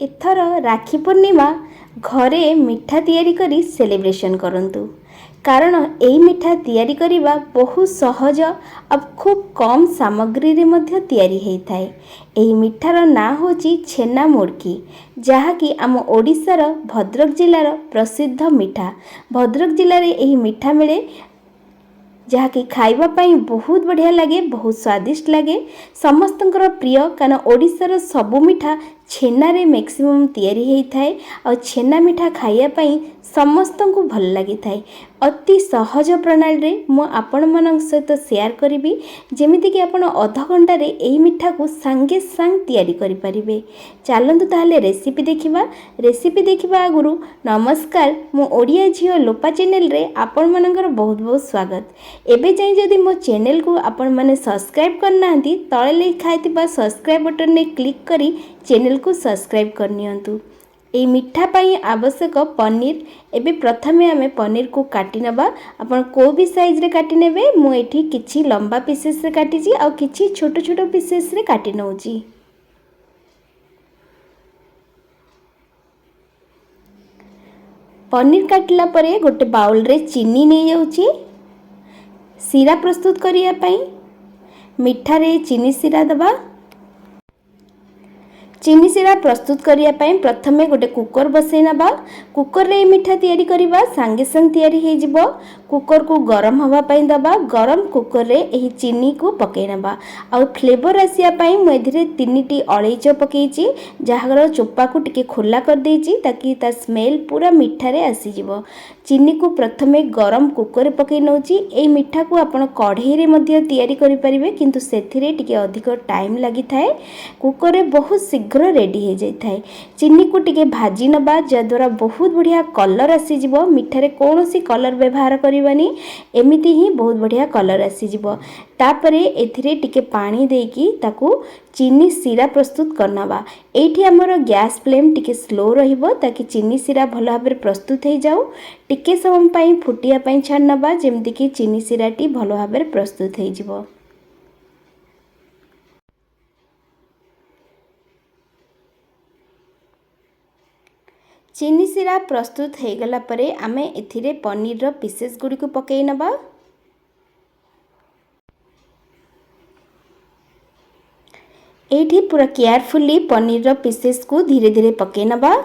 एथर राखी पूर्णिमा घरे मिठा तैयारी करी सेलिब्रेशन करंतु कारण यही मिठा तैयारी करिबा बहुत सहज अब खूब कम सामग्री रे मध्य तैयारी होइथाय। एही मिठार ना होची छेना मुड़की जहाँकि आम ओडिशार भद्रक जिलार प्रसिद्ध मिठा। भद्रक जिले में यही मिठा मिले जहाँकि खाइबा पाई बहुत बढ़िया लगे, बहुत स्वादिष्ट लगे, समस्तंकर प्रिय। कारण ओडिशार सबु मिठा छेना रे मैक्सिमम तैयारी होइथाय और छेना मिठा खाइया पाई समस्तंकु भल लगी थाए। अति सहज प्रणाली रे मु आपण मन सहित शेयर करी जेमिति कि आपण आधा घंटा रे एही मिठा को सांगे सांग तैयारी करि परिबे। चलंतु ताहले रेसिपी देखिबा। रेसिपी देखिबा आगुरु नमस्कार, मु ओडिया झियो लोपा चैनल रे आपण मनकर बहुत बहुत स्वागत। एबे जाई जदि मो चैनल को आपण माने सब्सक्राइब करनांती तळे लिखाइतिबा सब्सक्राइब बटन ने क्लिक करी चैनल को सब्सक्राइब करनियंतु। ए मिठा पाई आवश्यक पनीर। एबे प्रथमे आमे पनीर को काटी नबा। आपण को भी साइज रे काटी नेबे। मु एठी किछि लंबा पीसेस रे काटी छी और किछि छोट छोट पीसेस रे काटी नउची। पनीर काटला परे गोटे बाउल रे चीनी नै जाउची सीरा प्रस्तुत करिया पाई। मिठा रे चीनी सीरा दबा। चीनी सीरा प्रस्तुत करिया पाई प्रथमे गोटे कुकर बसई नबा। कुकर रे मिठा तैयारी करिबा सांगे संग तैयारी हे जिवो। कुकर को गरम हवा पाई दबा। गरम कुकर रे एही चीनी को पकै नबा और फ्लेवर आसिया पाई मु एथिरे 3टी अलैच पकैची जहार चोपा को टिके खोला कर देची ताकि ता स्मेल पूरा मिठा रे आसी जिवो। चीनी को प्रथमे गरम कुकर रे पकै नउची। ए मिठा को आपण कढ़ई रे मध्य तैयारी करि परिबे किंतु सेथिरे टिके अधिक टाइम लागि थाए। कुकर रे बहुत शीघ्र रेडी हो जाई थाए। चीनी को टिके भाजी नबा जद्वारा बहुत बढ़िया कलर आसी जिवो। मिठा रे कोनोसी कलर व्यवहार करिबानी, एमिति ही बहुत बढ़िया कलर आसी जिवो। तापरे एथिरे टिके पानी देकी ताकू चीनी सीरा प्रस्तुत करनबा। एठी हमर गैस फ्लेम टिके स्लो रहिबो ताकि चीनी सीरा भल भाबरे प्रस्तुत हो जाऊ। टिके समय पाई फुटिया पाई छाड़नबा जेमति कि चीनी सीराटी भल भाबरे प्रस्तुत हो जिवो। चीनी सीरा प्रस्तुत हो गला परे आमे एथिरे पनीर रो पीसेस गुडी को पकेई नबा। एठी पूरा केयरफुली पनीर रो पीसेस को धीरे धीरे पकेई नबा।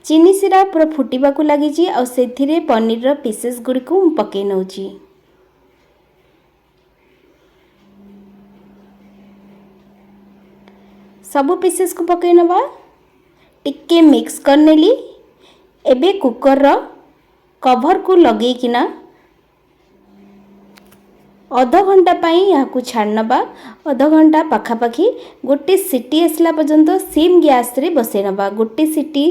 चीनी सीरा पूरा फुटिबा को लागि छी और सेथिरे पनीर रो पीसेस गुडी को पकेई नउची। सबु पीसेस को पकई नबा। टिके मिक्स कर नेली। एबे कुकर रो कवर को लगई किना आधा घंटा पाई यहाँ को छाड़नबा। आधा घंटा पाखापाखी गोटे सीटी आसला पर्यंत सिम गैस रे बसई नबा। गोटे सीटी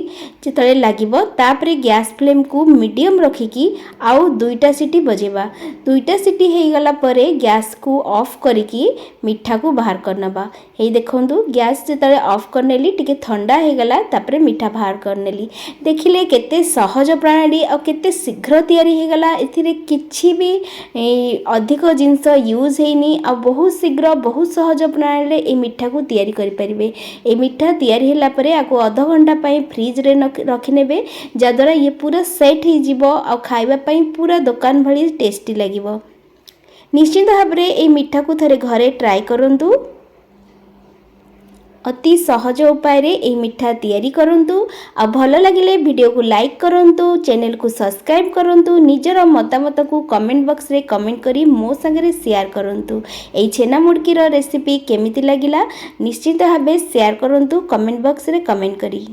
जितले लागिबो तापरे गैस फ्लेम को मीडियम रखिकी आउ दुईटा सीटी बजेबा। दुईटा सीटी हे गला परे गैस को ऑफ करिकी मिठा को बाहर करनबा। हे देखंतु गैस जितले ऑफ करनेली टिके ठंडा हे गला तापरे मिठा बाहर करनेली। देखिले केते सहज प्रणाली और केते शीघ्र तैयारी हे गला। एथिरे किछि भी अधिक जिनस यूज हेनी आ बहुत शीघ्र बहुत सहज प्रणाली रे ए मिठा को तैयारी करि परिबे। ए मिठा तैयारी होला परे आको आधा घंटा पाई फ्रिज रे रखि नेबे जद्वारा ये पूरा सेट हे जिवो आ खाइबा पाई पूरा दुकान भली टेस्टी लागिवो। निश्चित भाव रे ए मिठा को थरे घरे ट्राई करंतु। अति सहज उपाय रे ए मिठा तैयारी करंतु। आ भल लागिले वीडियो को लाइक करंतु, चैनल को सब्सक्राइब करंतु, निजर मतामत को कमेंट बॉक्स रे कमेंट करी मो संगे शेयर करंतु। एई छेना मुड़की रो रेसिपी केमिति लागिला निश्चित भाबे शेयर करंतु कमेंट बॉक्स रे कमेंट करी।